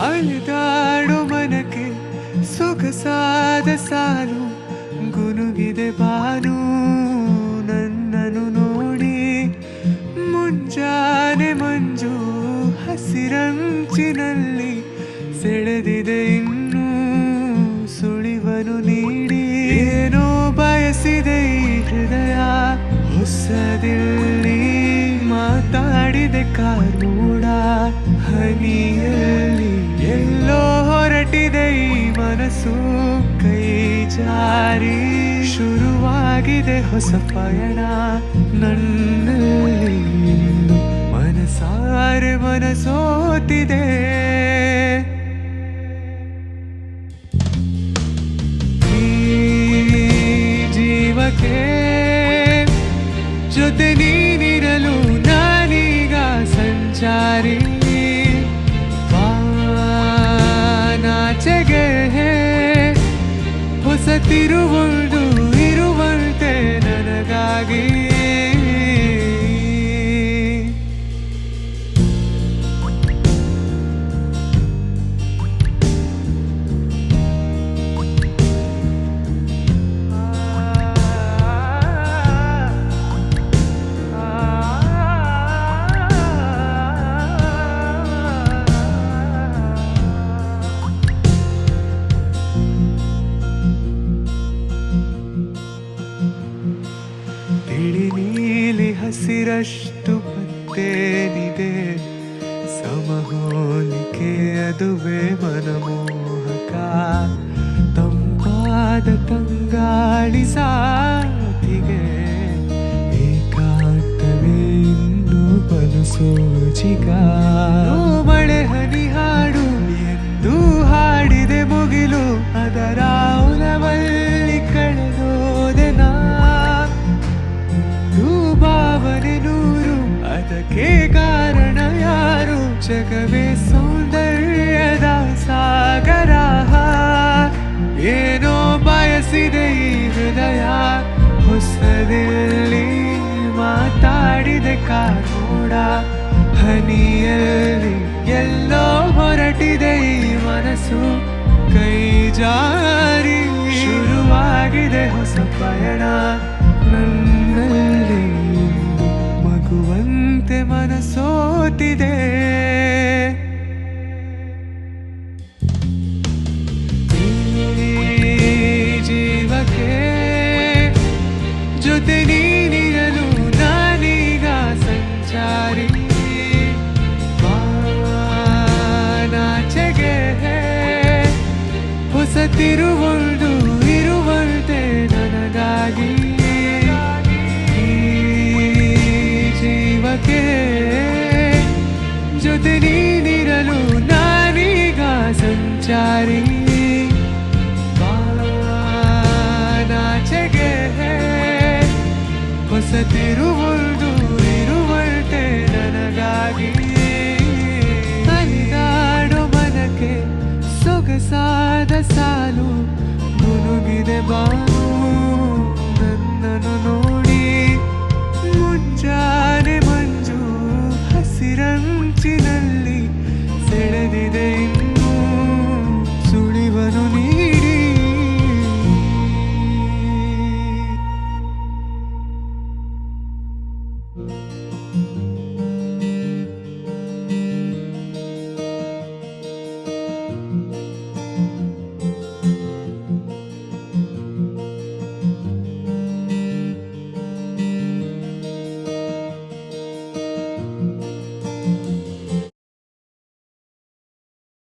ಅಳಿದಾಡು ಮನಕ್ಕೆ ಸೊಗಸಾದ ಸಾಲು ಗುನುಗಿದೆ ಬಾನು ನನ್ನನು ನೋಡಿ ಮುಂಜಾನೆ ಮಂಜು ಹಸಿರಂಚಿನಲ್ಲಿ ಸೆಳೆದಿದೆ ಇನ್ನೂ ಸುಳಿವನು ನೀಡಿ ಏನೋ ಬಯಸಿದೆ ಈ ಹೃದಯ ಹೊಸದಿಲ್ಲಿ ಮಾತಾಡಿದೆ ಕಾರೂಡ ಹನಿಯಲ್ಲಿ ಎಲ್ಲೋ ಹೊರಟಿದೆ ಈ ಮನಸ್ಸು ಕೈ ಜಾರಿ ಶುರುವಾಗಿದೆ ಹೊಸ ಪಯಣ ನನ್ನಲ್ಲಿ ಮನಸಾರೆ ಮನಸೋತಿದೆ ಜೀವಕ್ಕೆ ಜೊತೆ ನೀನಿರಲು ನಾನೀಗ ಸಂಚಾರಿ ನಾಚೆಗೆ ಹೊಸ ತಿರುವೊಂದು ಇರುವಂತೆ ನನಗಾಗಿ ತಿಳಿ ನೀಲಿ ಹಸಿರಷ್ಟು ಮತ್ತೇನಿದೆ ಸಮಹೋಲಿಕೆ ಅದುವೇ ಮನಮೋಹಕ ತಂಪಾದ ತಂಗಾಳಿ ಸಾತಿಗೆ ಏಕಾಂತವೇ ಇನ್ನೂ ಬಲು ಸೋಜಿಗ ಮಳೆ ಹನಿ ಹಾಡು ಎಂದು ಹಾಡಿದೆ ಮುಗಿಲು ಅದರ ಉಲವಲ್ಲಿ ಕಳೆದೋದೆ ನಾ ಭಾವನೆ ನೂರು ಅದಕ್ಕೆ ಕಾರಣ ಯಾರು ಜಗವೇ ಸೌಂದರ್ಯದ ಸಾಗರ ಏನೋ ಬಯಸಿದೆ ಈ ಹೃದಯ ಹೊಸದಿಲ್ಲಿ ಮಾತಾಡಿದೆ ಕಾರೂಡ ಹನಿಯಲ್ಲಿ ಎಲ್ಲೋ ಹೊರಟಿದೆ ಈ ಮನಸ್ಸು ಕೈ ಜಾರಿ ಶುರುವಾಗಿದೆ ಹೊಸ ಪಯಣ ನನ್ನಲ್ಲಿ ಮಗುವಂತೆ ಮನಸೋತಿದೆ ಜೀವಕ್ಕೆ ಜೊತೆ ನೀನಿರಲು ನಾನೀಗ ಸಂಚಾರಿ ನಾಚೆಗೆ ಹೊಸ ತಿರುವೊಂದು ಇರುವಂತೆ ನನಗಾಗಿ ಜೀವಕ್ಕೆ ಜೊತೆ ನೀನಿರಲು ನಾನೀಗ ಸಂಚಾರಿ ನಾಚೆಗೆ ಹೊಸ ತಿರುವೊಂದು